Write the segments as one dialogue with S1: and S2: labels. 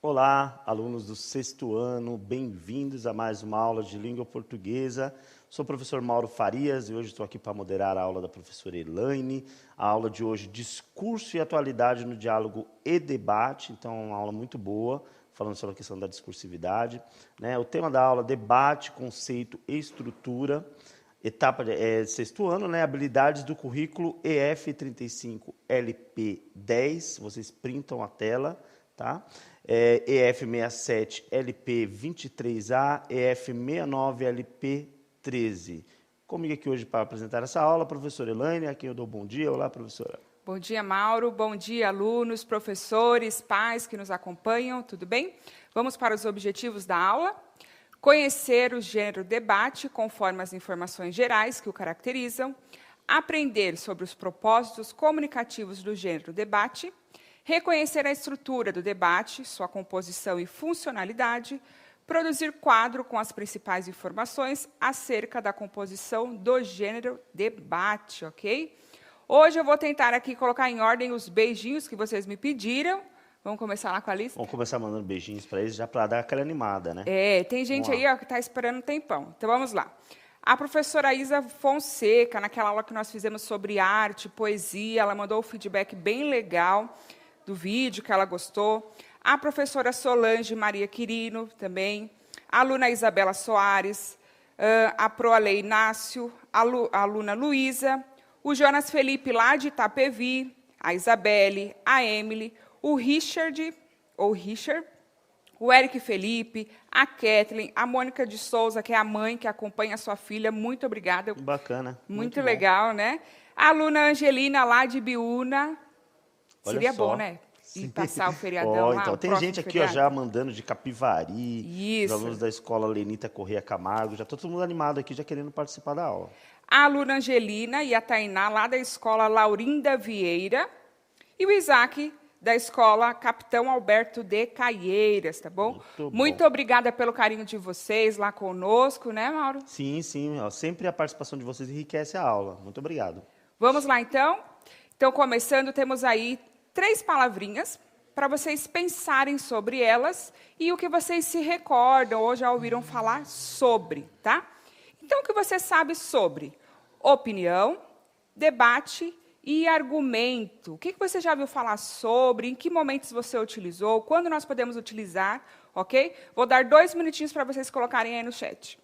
S1: Olá, alunos do sexto ano, bem-vindos a mais uma aula de língua portuguesa. Sou o professor Mauro Farias e hoje estou aqui para moderar a aula da professora Elaine. A aula de hoje, Discurso e Atualidade no Diálogo e Debate. Então, é uma aula muito boa, falando sobre a questão da discursividade. O tema da aula, debate, conceito e estrutura. Etapa sexto ano, habilidades do currículo EF35LP10. Vocês printam a tela, tá? EF67 LP23A, EF69 LP13. Comigo aqui hoje para apresentar essa aula, a professora Elaine, a quem eu dou bom dia. Olá, professora.
S2: Bom dia, Mauro. Bom dia, alunos, professores, pais que nos acompanham. Tudo bem? Vamos para os objetivos da aula. Conhecer o gênero debate, conforme as informações gerais que o caracterizam. Aprender sobre os propósitos comunicativos do gênero debate. Reconhecer a estrutura do debate, sua composição e funcionalidade, produzir quadro com as principais informações acerca da composição do gênero debate, ok? Hoje eu vou tentar aqui colocar em ordem os beijinhos que vocês me pediram. Vamos começar lá com a lista?
S1: Vamos começar mandando beijinhos para eles, já para dar aquela animada, né?
S2: Tem gente aí ó, que está esperando um tempão. Então, vamos lá. A professora Isa Fonseca, naquela aula que nós fizemos sobre arte, poesia, ela mandou um feedback bem legal do vídeo, que ela gostou. A professora Solange Maria Quirino, também. A aluna Isabela Soares, a Proalei Inácio, a aluna Luísa, o Jonas Felipe, lá de Itapevi, a Isabelle, a Emily, o Richard, o Eric Felipe, a Kathleen, a Mônica de Souza, que é a mãe que acompanha a sua filha. Muito obrigada.
S1: Bacana.
S2: Muito legal, né? A aluna Angelina, lá de Biúna. Seria bom, né? E passar o feriadão lá.
S1: Então, tem gente aqui ó, já mandando de Capivari.
S2: Isso.
S1: Os alunos da escola Lenita Corrêa Camargo. Já está todo mundo animado aqui, já querendo participar da aula.
S2: A aluna Angelina e a Tainá, lá da escola Laurinda Vieira. E o Isaac, da escola Capitão Alberto de Caieiras, tá bom? Muito obrigada pelo carinho de vocês lá conosco, né, Mauro?
S1: Sim, sim. Ó, sempre a participação de vocês enriquece a aula. Muito obrigado.
S2: Vamos lá, então? Então, começando, temos aí 3 palavrinhas para vocês pensarem sobre elas e o que vocês se recordam ou já ouviram falar sobre, tá? Então, o que você sabe sobre opinião, debate e argumento? O que você já ouviu falar sobre? Em que momentos você utilizou? Quando nós podemos utilizar? Ok? Vou dar 2 minutinhos para vocês colocarem aí no chat.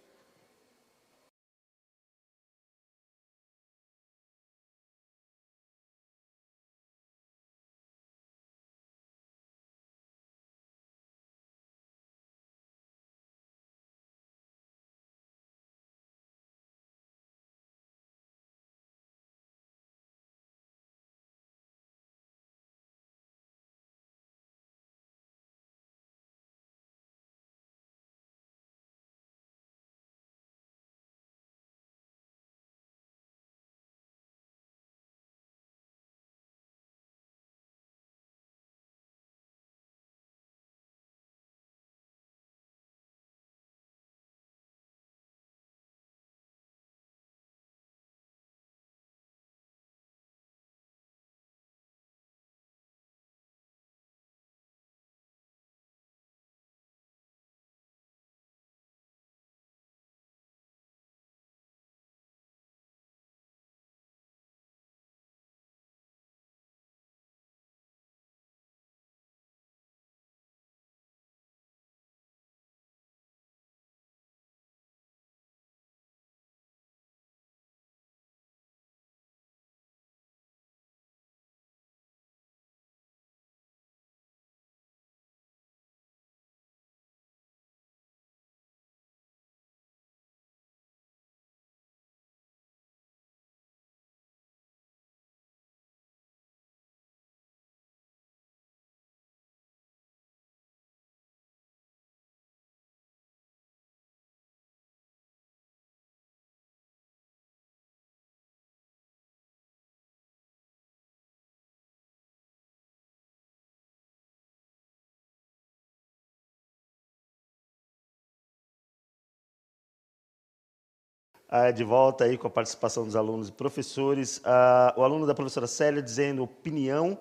S1: De volta aí com a participação dos alunos e professores. O aluno da professora Célia dizendo opinião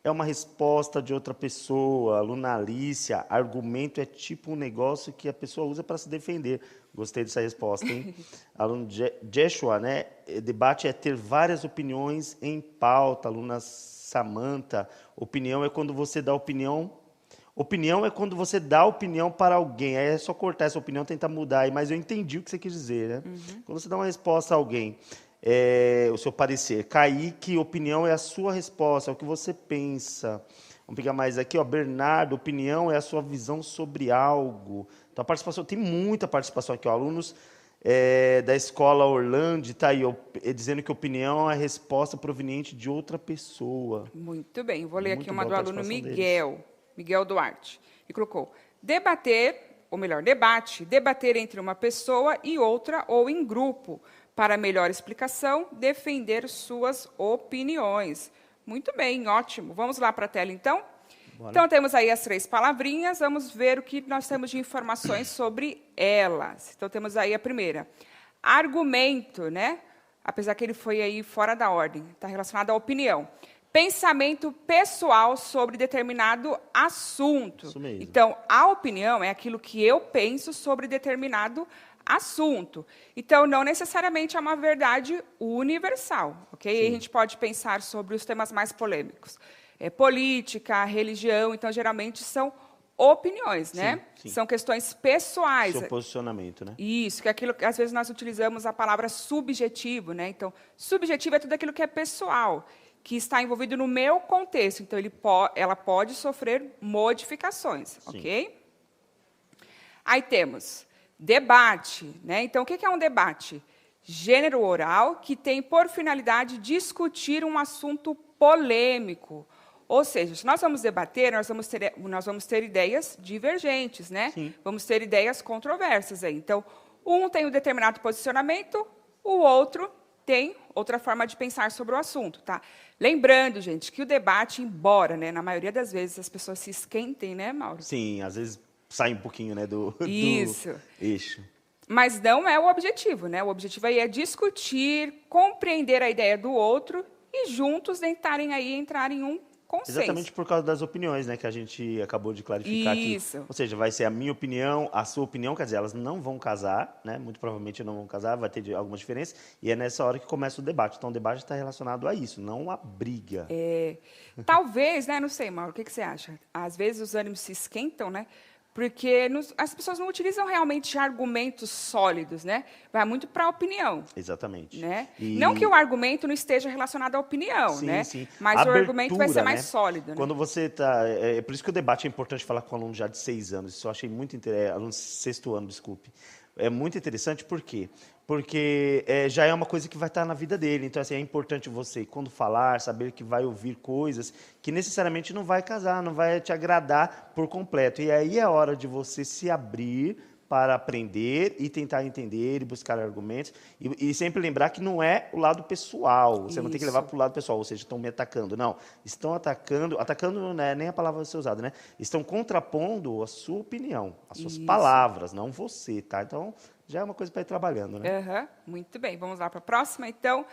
S1: é uma resposta de outra pessoa. Aluna Alicia, argumento é tipo um negócio que a pessoa usa para se defender. Gostei dessa resposta, hein? Aluno Joshua, né? Debate é ter várias opiniões em pauta. Aluna Samantha, opinião é quando você dá opinião. Opinião é quando você dá opinião para alguém. Aí é só cortar essa opinião, tentar mudar. Aí, mas eu entendi o que você quis dizer, né? Quando você dá uma resposta a alguém, o seu parecer. Kaique, opinião é a sua resposta, é o que você pensa. Vamos pegar mais aqui, ó. Bernardo, opinião é a sua visão sobre algo. Então, a participação, tem muita participação aqui, ó. Alunos da escola Orlando, tá aí, ó, dizendo que opinião é a resposta proveniente de outra pessoa.
S2: Muito bem, vou ler aqui
S1: Muito
S2: uma
S1: boa
S2: do
S1: a
S2: aluno
S1: participação
S2: Miguel Duarte. E colocou, debater, ou melhor, debate, debater entre uma pessoa e outra ou em grupo, para melhor explicação, defender suas opiniões. Muito bem, ótimo. Vamos lá para a tela, então?
S1: Bora.
S2: Então, temos aí as 3 palavrinhas, vamos ver o que nós temos de informações sobre elas. Então, temos aí a primeira. Argumento, né? Apesar que ele foi aí fora da ordem, está relacionado à opinião. Pensamento pessoal sobre determinado assunto.
S1: Isso mesmo.
S2: Então, a opinião é aquilo que eu penso sobre determinado assunto. Então, não necessariamente é uma verdade universal, ok? Aí a gente pode pensar sobre os temas mais polêmicos. Política, religião, então, geralmente são opiniões, né?
S1: Sim.
S2: São questões pessoais.
S1: Seu posicionamento, né?
S2: Isso, que é aquilo que às vezes nós utilizamos a palavra subjetivo, né? Então, subjetivo é tudo aquilo que é pessoal, que está envolvido no meu contexto. Então, ela pode sofrer modificações, ok? Aí temos debate, né? Então, o que é um debate? Gênero oral que tem por finalidade discutir um assunto polêmico. Ou seja, se nós vamos debater, nós vamos ter ideias divergentes, né?
S1: Sim.
S2: Vamos ter ideias controversas aí. Então, um tem um determinado posicionamento, o outro tem outra forma de pensar sobre o assunto, tá? Lembrando, gente, que o debate, embora, né, na maioria das vezes as pessoas se esquentem, né, Mauro?
S1: Sim, às vezes sai um pouquinho, né, do
S2: Isso.
S1: eixo.
S2: Mas não é o objetivo, né? O objetivo aí é discutir, compreender a ideia do outro e juntos tentarem aí entrar em um consenso.
S1: Exatamente por causa das opiniões, né, que a gente acabou de clarificar
S2: Isso.
S1: aqui. Ou seja, vai ser a minha opinião, a sua opinião, quer dizer, elas não vão casar, né? Muito provavelmente não vão casar, vai ter algumas diferenças, e é nessa hora que começa o debate. Então, o debate está relacionado a isso, não a briga.
S2: Talvez, né? Não sei, Mauro, o que você acha? Às vezes os ânimos se esquentam, né? Porque as pessoas não utilizam realmente argumentos sólidos, né? Vai muito para a opinião.
S1: Exatamente.
S2: Né?
S1: E...
S2: Não que o argumento não esteja relacionado à opinião,
S1: sim,
S2: né?
S1: sim.
S2: Mas
S1: Abertura,
S2: o argumento vai ser mais
S1: né?
S2: sólido. Né?
S1: Quando você está... É por isso que o debate é importante falar com aluno já de 6 anos. Isso eu achei muito interessante. Aluno de 6º ano, desculpe. É muito interessante, por quê? Porque já é uma coisa que vai estar na vida dele. Então, assim, é importante você, quando falar, saber que vai ouvir coisas que necessariamente não vai casar, não vai te agradar por completo. E aí é a hora de você se abrir para aprender e tentar entender e buscar argumentos. E sempre lembrar que não é o lado pessoal. Você não tem que levar para o lado pessoal, ou seja, estão me atacando. Não, estão atacando não é nem a palavra a ser usada, né? Estão contrapondo a sua opinião, as suas palavras, não você, tá? Então, já é uma coisa para ir trabalhando, né?
S2: Uhum, muito bem, vamos lá para a próxima, então.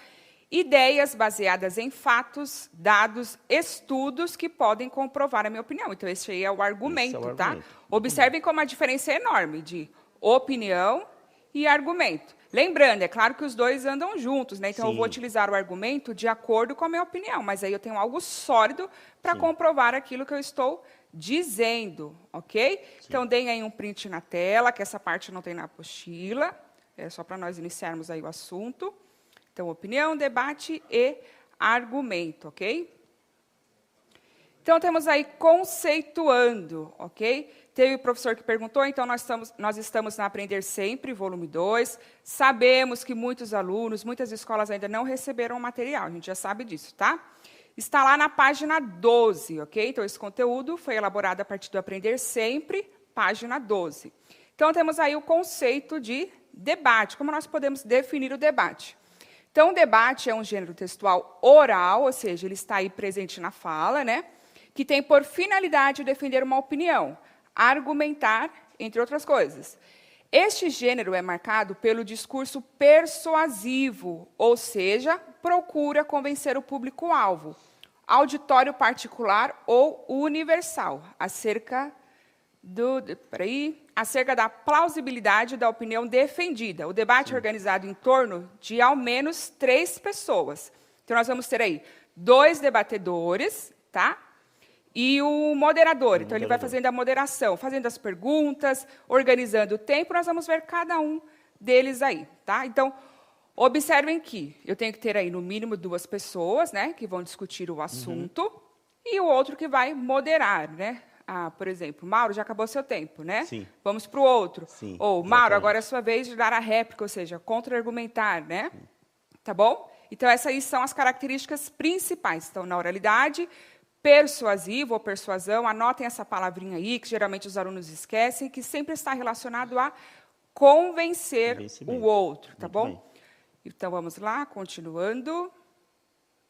S2: Ideias baseadas em fatos, dados, estudos que podem comprovar a minha opinião. Então, esse aí é o argumento, tá?
S1: argumento.
S2: Observem como a diferença é enorme de opinião e argumento. Lembrando, é claro que os dois andam juntos, né? Então, eu vou utilizar o argumento de acordo com a minha opinião, mas aí eu tenho algo sólido para comprovar aquilo que eu estou dizendo, ok? Então, deem aí um print na tela, que essa parte não tem na apostila. É só para nós iniciarmos aí o assunto. Então, opinião, debate e argumento, ok? Então, temos aí conceituando, ok? Teve o professor que perguntou, então nós estamos na Aprender Sempre, volume 2. Sabemos que muitos alunos, muitas escolas ainda não receberam o material, a gente já sabe disso, tá? Está lá na página 12, ok? Então, esse conteúdo foi elaborado a partir do Aprender Sempre, página 12. Então, temos aí o conceito de debate. Como nós podemos definir o debate? Então, o debate é um gênero textual oral, ou seja, ele está aí presente na fala, né? Que tem por finalidade defender uma opinião, argumentar, entre outras coisas. Este gênero é marcado pelo discurso persuasivo, ou seja, procura convencer o público-alvo. auditório particular ou universal, acerca da plausibilidade da opinião defendida. O debate é organizado em torno de, ao menos, 3 pessoas. Então, nós vamos ter aí 2 debatedores, tá? E o moderador. Então, ele vai fazendo a moderação, fazendo as perguntas, organizando o tempo. Nós vamos ver cada um deles aí, tá? Então, observem que eu tenho que ter aí, no mínimo, 2 pessoas, né, que vão discutir o assunto, e o outro que vai moderar, né? Por exemplo, Mauro, já acabou seu tempo, né?
S1: Sim.
S2: Vamos para o outro.
S1: Sim,
S2: Ou, Mauro, agora é a sua vez de dar a réplica, ou seja, contra-argumentar, né? Tá bom? Então, essas aí são as características principais. Então, na oralidade, persuasivo ou persuasão, anotem essa palavrinha aí, que geralmente os alunos esquecem, que sempre está relacionado a convencer o outro, tá bom?
S1: Bem.
S2: Então, vamos lá, continuando.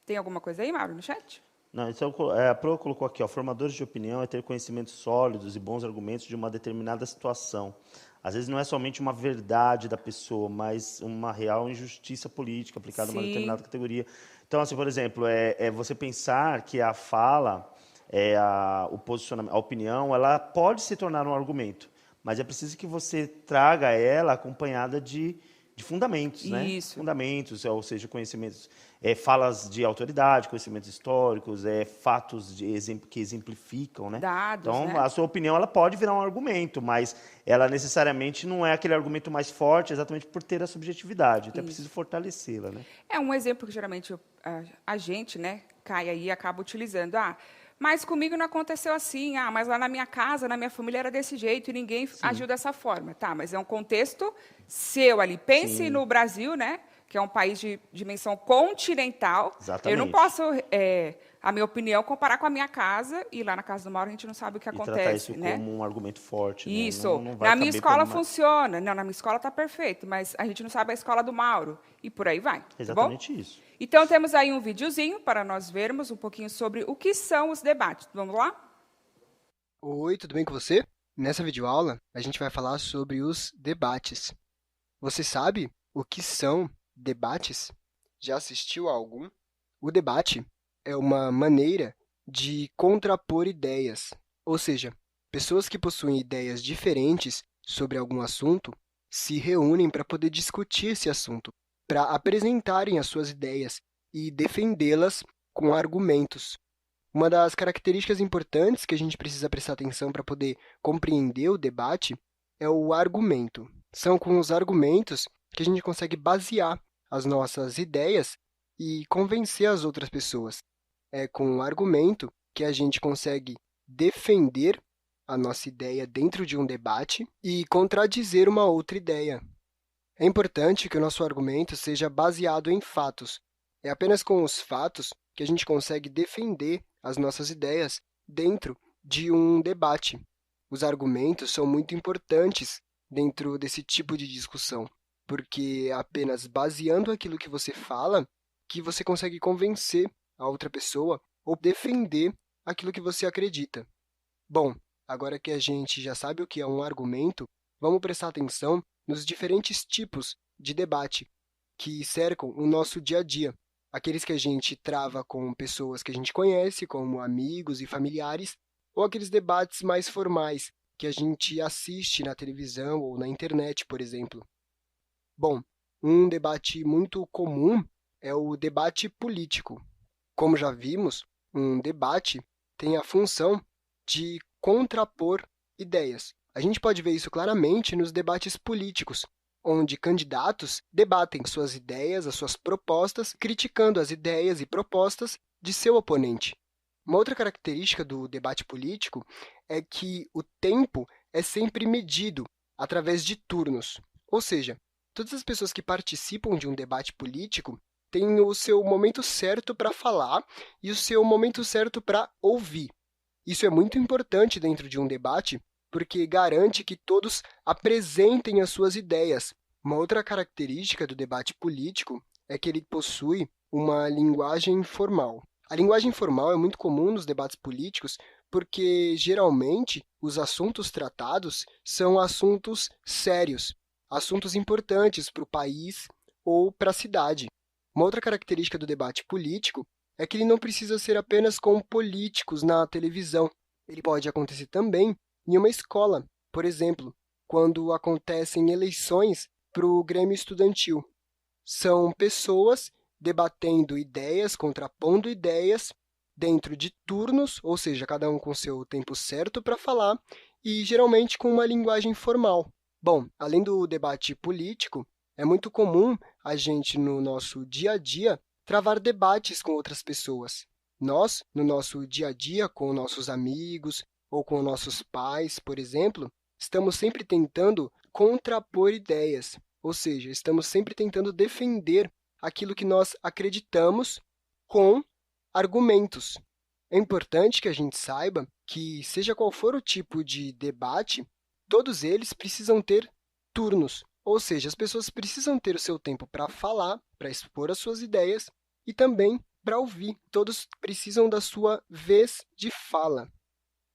S2: Tem alguma coisa aí, Mauro, no chat?
S1: Não, então, a Pro colocou aqui, ó, formadores de opinião é ter conhecimentos sólidos e bons argumentos de uma determinada situação. Às vezes não é somente uma verdade da pessoa, mas uma real injustiça política aplicada a uma determinada categoria. Então, assim, por exemplo, você pensar que a fala, o posicionamento, a opinião, ela pode se tornar um argumento, mas é preciso que você traga ela acompanhada de fundamentos, né?
S2: Isso.
S1: Fundamentos, ou seja, conhecimentos, falas de autoridade, conhecimentos históricos, fatos que exemplificam, né?
S2: Dados,
S1: então,
S2: né?
S1: a sua opinião ela pode virar um argumento, mas ela necessariamente não é aquele argumento mais forte, exatamente por ter a subjetividade. Então, é preciso fortalecê-la, né?
S2: É um exemplo que geralmente a gente, né, cai aí e acaba utilizando. Mas comigo não aconteceu assim. Mas lá na minha casa, na minha família era desse jeito e ninguém agiu dessa forma. Tá, mas é um contexto seu ali. Pense no Brasil, né, que é um país de dimensão continental.
S1: Exatamente.
S2: Eu não posso, a minha opinião, comparar com a minha casa, e lá na casa do Mauro a gente não sabe o que acontece.
S1: Tratar isso,
S2: né?
S1: como um argumento forte.
S2: Isso.
S1: Né? Não vai
S2: na minha escola
S1: como
S2: funciona. Não, na minha escola está perfeito, mas a gente não sabe a escola do Mauro. E por aí vai.
S1: Exatamente
S2: tá bom?
S1: isso.
S2: Então, temos aí um videozinho para nós vermos um pouquinho sobre o que são os debates. Vamos lá?
S3: Oi, tudo bem com você? Nessa videoaula, a gente vai falar sobre os debates. Você sabe o que são debates? Já assistiu a algum? O debate é uma maneira de contrapor ideias, ou seja, pessoas que possuem ideias diferentes sobre algum assunto se reúnem para poder discutir esse assunto, para apresentarem as suas ideias e defendê-las com argumentos. Uma das características importantes que a gente precisa prestar atenção para poder compreender o debate é o argumento. São com os argumentos que a gente consegue basear as nossas ideias e convencer as outras pessoas. É com o argumento que a gente consegue defender a nossa ideia dentro de um debate e contradizer uma outra ideia. É importante que o nosso argumento seja baseado em fatos. É apenas com os fatos que a gente consegue defender as nossas ideias dentro de um debate. Os argumentos são muito importantes dentro desse tipo de discussão, porque é apenas baseando aquilo que você fala que você consegue convencer a outra pessoa ou defender aquilo que você acredita. Bom, agora que a gente já sabe o que é um argumento, vamos prestar atenção nos diferentes tipos de debate que cercam o nosso dia a dia. Aqueles que a gente trava com pessoas que a gente conhece, como amigos e familiares, ou aqueles debates mais formais que a gente assiste na televisão ou na internet, por exemplo. Bom, um debate muito comum é o debate político. Como já vimos, um debate tem a função de contrapor ideias. A gente pode ver isso claramente nos debates políticos, onde candidatos debatem suas ideias, as suas propostas, criticando as ideias e propostas de seu oponente. Uma outra característica do debate político é que o tempo é sempre medido através de turnos, ou seja, todas as pessoas que participam de um debate político têm o seu momento certo para falar e o seu momento certo para ouvir. Isso é muito importante dentro de um debate, porque garante que todos apresentem as suas ideias. Uma outra característica do debate político é que ele possui uma linguagem formal. A linguagem formal é muito comum nos debates políticos porque, geralmente, os assuntos tratados são assuntos sérios, assuntos importantes para o país ou para a cidade. Uma outra característica do debate político é que ele não precisa ser apenas com políticos na televisão. Ele pode acontecer também em uma escola, por exemplo, quando acontecem eleições para o Grêmio Estudantil. São pessoas debatendo ideias, contrapondo ideias dentro de turnos, ou seja, cada um com seu tempo certo para falar, e geralmente com uma linguagem formal. Bom, além do debate político, é muito comum a gente, no nosso dia a dia, travar debates com outras pessoas. Nós, no nosso dia a dia, com nossos amigos ou com nossos pais, por exemplo, estamos sempre tentando contrapor ideias, ou seja, estamos sempre tentando defender aquilo que nós acreditamos com argumentos. É importante que a gente saiba que, seja qual for o tipo de debate, todos eles precisam ter turnos, ou seja, as pessoas precisam ter o seu tempo para falar, para expor as suas ideias e também para ouvir. Todos precisam da sua vez de fala.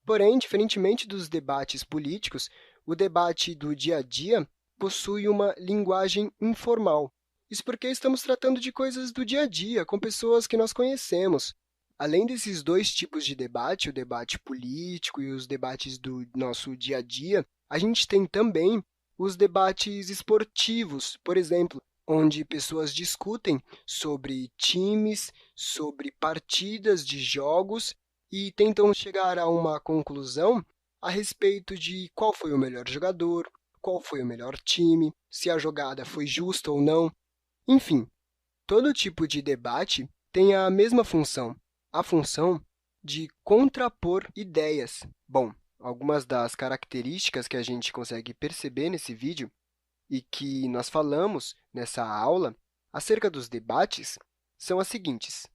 S3: Porém, diferentemente dos debates políticos, o debate do dia a dia possui uma linguagem informal. Isso porque estamos tratando de coisas do dia a dia, com pessoas que nós conhecemos. Além desses dois tipos de debate, o debate político e os debates do nosso dia a dia, a gente tem também os debates esportivos, por exemplo, onde pessoas discutem sobre times, sobre partidas de jogos e tentam chegar a uma conclusão a respeito de qual foi o melhor jogador, qual foi o melhor time, se a jogada foi justa ou não. Enfim, todo tipo de debate tem a mesma função, a função de contrapor ideias. Bom, algumas das características que a gente consegue perceber nesse vídeo e que nós falamos nessa aula acerca dos debates são as seguintes.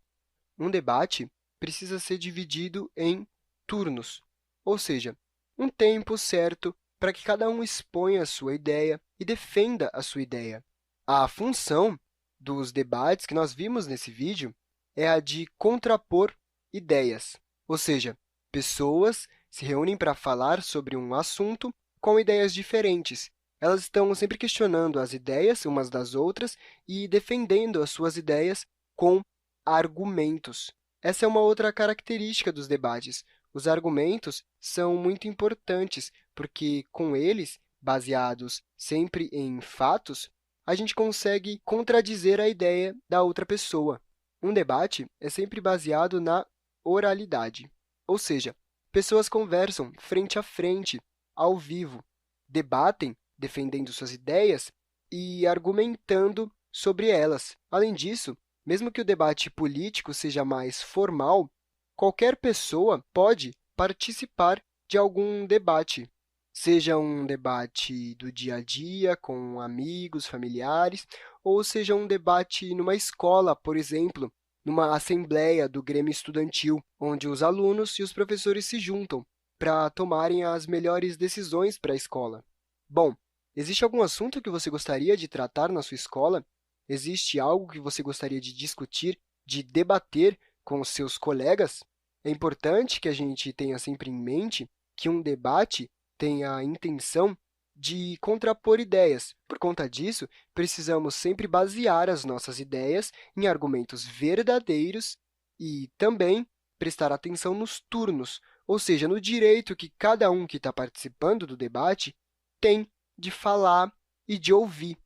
S3: Um debate precisa ser dividido em turnos, ou seja, um tempo certo para que cada um exponha a sua ideia e defenda a sua ideia. A função dos debates que nós vimos nesse vídeo é a de contrapor ideias, ou seja, pessoas se reúnem para falar sobre um assunto com ideias diferentes. Elas estão sempre questionando as ideias umas das outras e defendendo as suas ideias com argumentos. Essa é uma outra característica dos debates. Os argumentos são muito importantes, porque com eles, baseados sempre em fatos, a gente consegue contradizer a ideia da outra pessoa. Um debate é sempre baseado na oralidade, ou seja, pessoas conversam frente a frente, ao vivo, debatem, defendendo suas ideias e argumentando sobre elas. Além disso, mesmo que o debate político seja mais formal, qualquer pessoa pode participar de algum debate, seja um debate do dia a dia, com amigos, familiares, ou seja um debate numa escola, por exemplo, numa assembleia do Grêmio Estudantil, onde os alunos e os professores se juntam para tomarem as melhores decisões para a escola. Bom, existe algum assunto que você gostaria de tratar na sua escola? Existe algo que você gostaria de discutir, de debater com os seus colegas? É importante que a gente tenha sempre em mente que um debate tem a intenção de contrapor ideias. Por conta disso, precisamos sempre basear as nossas ideias em argumentos verdadeiros e também prestar atenção nos turnos, ou seja, no direito que cada um que está participando do debate tem de falar e de ouvir.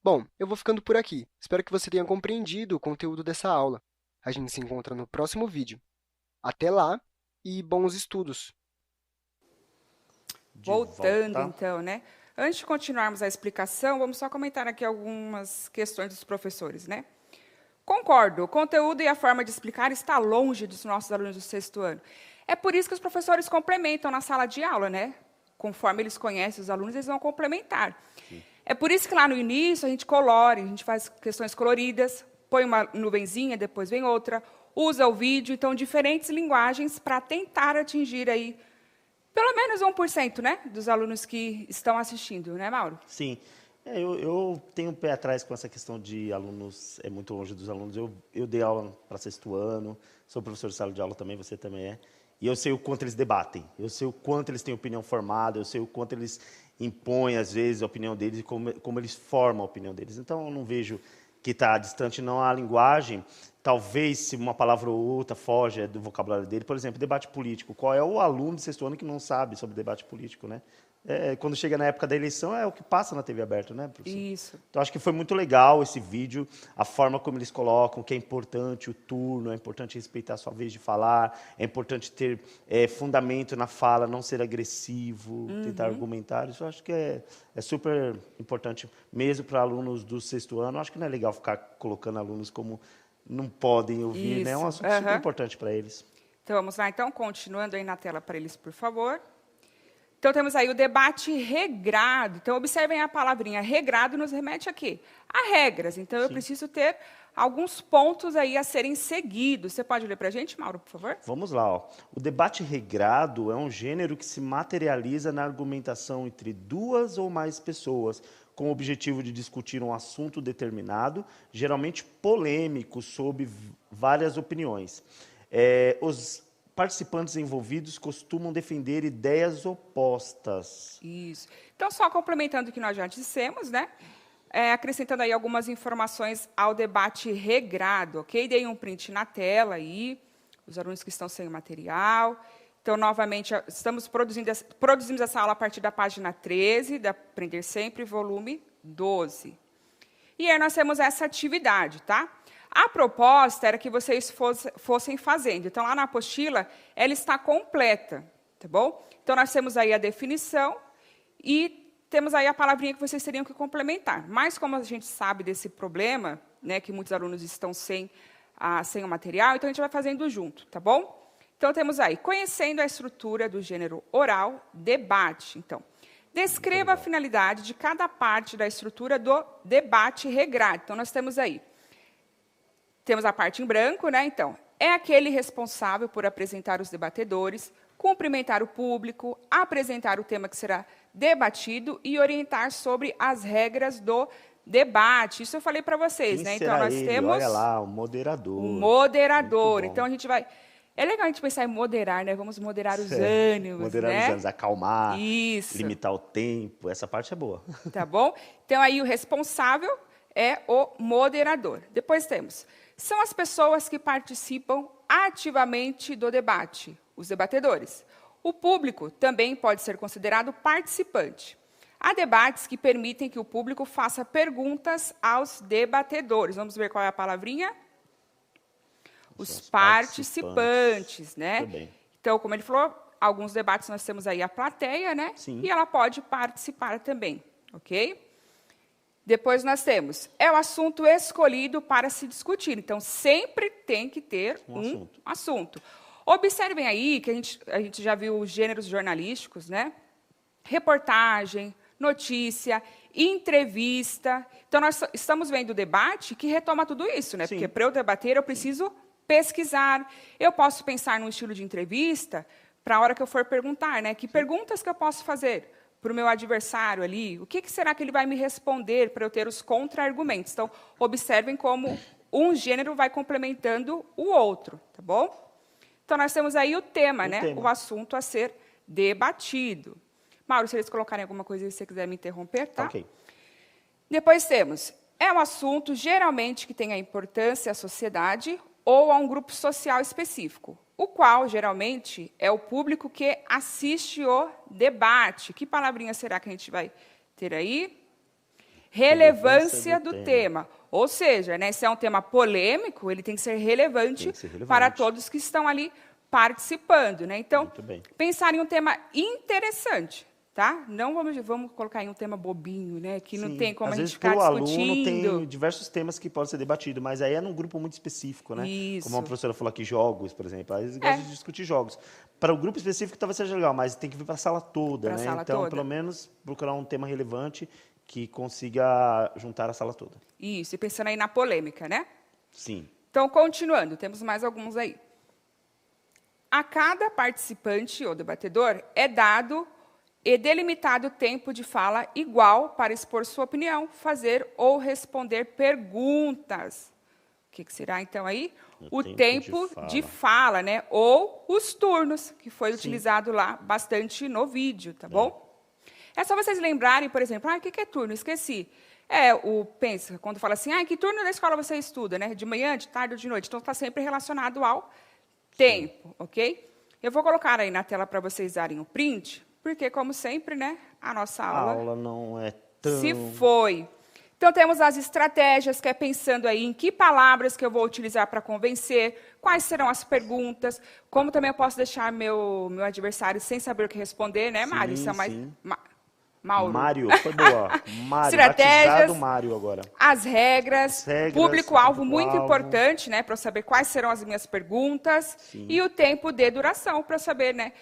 S3: Bom, eu vou ficando por aqui. Espero que você tenha compreendido o conteúdo dessa aula. A gente se encontra no próximo vídeo. Até lá e bons estudos!
S2: Voltando, então, né? Antes de continuarmos a explicação, vamos só comentar aqui algumas questões dos professores, né? Concordo, o conteúdo e a forma de explicar está longe dos nossos alunos do sexto ano. É por isso que os professores complementam na sala de aula, né? Conforme eles conhecem os alunos, eles vão complementar. Sim. É por isso que lá no início a gente colore, a gente faz questões coloridas, põe uma nuvenzinha, depois vem outra, usa o vídeo, então diferentes linguagens para tentar atingir aí pelo menos 1%, né, dos alunos que estão assistindo, né, Mauro?
S1: Sim. Eu tenho um pé atrás com essa questão de alunos, é muito longe dos alunos. Eu dei aula para sexto ano, sou professor de sala de aula também, você também é. E eu sei o quanto eles debatem, eu sei o quanto eles têm opinião formada, eu sei o quanto eles impõem, às vezes, a opinião deles e como eles formam a opinião deles. Então, eu não vejo que está distante não a linguagem, talvez se uma palavra ou outra foge do vocabulário dele, por exemplo, debate político. Qual é o aluno de sexto ano que não sabe sobre debate político, né? Quando chega na época da eleição, é o que passa na TV aberta, né, professor?
S2: Isso.
S1: Então, acho que foi muito legal esse vídeo, a forma como eles colocam, que é importante o turno, é importante respeitar a sua vez de falar, é importante ter fundamento na fala, não ser agressivo, tentar argumentar. Isso eu acho que é super importante, mesmo para alunos do sexto ano. Acho que não é legal ficar colocando alunos como não podem ouvir, né? É um assunto super importante para eles.
S2: Então, vamos lá, então, continuando aí na tela para eles, por favor. Então, temos aí o debate regrado. Então, observem a palavrinha regrado nos remete a quê? A regras. Então, eu preciso ter alguns pontos aí a serem seguidos. Você pode ler para a gente, Mauro, por favor?
S1: Vamos lá. Ó. O debate regrado é um gênero que se materializa na argumentação entre duas ou mais pessoas, com o objetivo de discutir um assunto determinado, geralmente polêmico, sob várias opiniões. Os participantes envolvidos costumam defender ideias opostas.
S2: Isso. Então, só complementando o que nós já dissemos, né? Acrescentando aí algumas informações ao debate regrado, ok? Dei um print na tela aí, os alunos que estão sem o material. Então, novamente, produzimos essa aula a partir da página 13, da Aprender Sempre, volume 12. E aí nós temos essa atividade, tá? A proposta era que vocês fossem fazendo. Então, lá na apostila, ela está completa, tá bom? Então, nós temos aí a definição e temos aí a palavrinha que vocês teriam que complementar. Mas, como a gente sabe desse problema, né, que muitos alunos estão sem o material, então a gente vai fazendo junto, tá bom? Então, temos aí, conhecendo a estrutura do gênero oral, debate. Então, descreva a finalidade de cada parte da estrutura do debate regrado. Então, nós temos aí, temos a parte em branco, né? Então, é aquele responsável por apresentar os debatedores, cumprimentar o público, apresentar o tema que será debatido e orientar sobre as regras do debate. Isso eu falei para vocês, né? Então, nós temos...
S1: Olha lá, o moderador.
S2: O moderador. Então, a gente vai... É legal a gente pensar em moderar, né? Vamos moderar os ânimos,
S1: moderar
S2: né?
S1: os ânimos, acalmar,
S2: isso,
S1: limitar o tempo. Essa parte é boa.
S2: Tá bom? Então, aí o responsável é o moderador. Depois temos... São as pessoas que participam ativamente do debate, os debatedores. O público também pode ser considerado participante. Há debates que permitem que o público faça perguntas aos debatedores. Vamos ver qual é a palavrinha? Os participantes, né?
S1: Bem.
S2: Então, como ele falou, alguns debates nós temos aí a plateia, né?
S1: Sim.
S2: E ela pode participar também, ok? Depois nós temos, é o assunto escolhido para se discutir. Então, sempre tem que ter um assunto. Observem aí que a gente já viu os gêneros jornalísticos, né? Reportagem, notícia, entrevista. Então, nós estamos vendo o debate que retoma tudo isso, né?
S1: Sim.
S2: Porque para eu debater, eu preciso pesquisar. Eu posso pensar num estilo de entrevista para a hora que eu for perguntar, né? Que perguntas que eu posso fazer para o meu adversário ali? O que será que ele vai me responder para eu ter os contra-argumentos? Então, observem como um gênero vai complementando o outro, tá bom? Então, nós temos aí o tema, né? O assunto a ser debatido. Mauro, se eles colocarem alguma coisa, se você quiser me interromper, tá?
S1: Ok.
S2: Depois temos, é um assunto geralmente que tem a importância à sociedade ou a um grupo social específico, o qual, geralmente, é o público que assiste o debate. Que palavrinha será que a gente vai ter aí? Relevância do tema. Ou seja, né, se é um tema polêmico, ele tem que ser relevante, para todos que estão ali participando, né? Então, pensar em um tema interessante, tá? Não vamos colocar em um tema bobinho, né? Que não tem como a gente ficar discutindo.
S1: Às vezes, para o aluno, tem diversos temas que podem ser debatidos, mas aí é num grupo muito específico, né?
S2: Isso.
S1: Como a professora falou aqui, jogos, por exemplo. Aí eles gostam de discutir jogos. Para o grupo específico, talvez seja legal, mas tem que vir para a sala toda, né? Então, pelo menos, procurar um tema relevante que consiga juntar a sala toda.
S2: Isso, e pensando aí na polêmica, né?
S1: Sim.
S2: Então, continuando, temos mais alguns aí. A cada participante ou debatedor é dado e delimitado tempo de fala igual para expor sua opinião, fazer ou responder perguntas. O que será, então, aí? O tempo de fala, né? Ou os turnos, que foi utilizado lá bastante no vídeo, tá bom? É só vocês lembrarem, por exemplo, o que é turno? Esqueci. Pensa, quando fala assim, que turno da escola você estuda, né? De manhã, de tarde ou de noite? Então, está sempre relacionado ao tempo, ok? Eu vou colocar aí na tela para vocês darem o print, porque, como sempre, né, a nossa
S1: A
S2: aula
S1: aula não é tão...
S2: se foi. Então, temos as estratégias, que é pensando aí em que palavras que eu vou utilizar para convencer, quais serão as perguntas, como também eu posso deixar meu adversário sem saber o que responder, né, Mário? Isso é mais...
S1: Sim.
S2: Mauro.
S1: Mário, foi boa. Mário,
S2: Estratégias,
S1: batizado Mário agora.
S2: As regras, público-alvo muito
S1: público-alvo.
S2: importante, né, para eu saber quais serão as minhas perguntas,
S1: Sim.
S2: e o tempo de duração, para eu saber, né,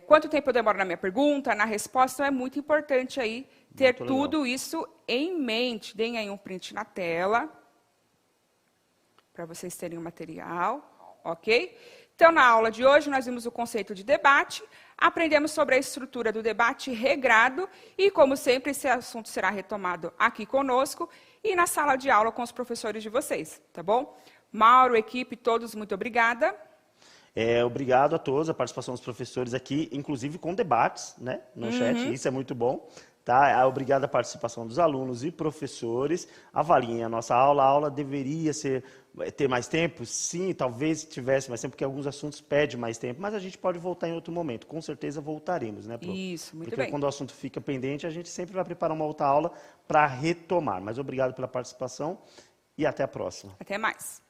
S2: quanto tempo eu demoro na minha pergunta, na resposta. Então, é muito importante aí ter
S1: Muito
S2: tudo isso em mente. Deem aí um print na tela, para vocês terem o material, ok? Então, na aula de hoje, nós vimos o conceito de debate, aprendemos sobre a estrutura do debate regrado e, como sempre, esse assunto será retomado aqui conosco e na sala de aula com os professores de vocês, tá bom? Mauro, equipe, todos, muito obrigada.
S1: Obrigado a todos, a participação dos professores aqui, inclusive com debates, né, no chat, isso é muito bom. Tá? Obrigado à participação dos alunos e professores. Avaliem a nossa aula. A aula deveria ter mais tempo? Sim, talvez tivesse mais tempo, porque alguns assuntos pedem mais tempo, mas a gente pode voltar em outro momento. Com certeza voltaremos, né, Prof?
S2: Isso, muito
S1: porque
S2: bem.
S1: Quando o assunto fica pendente, a gente sempre vai preparar uma outra aula para retomar. Mas obrigado pela participação e até a próxima.
S2: Até mais.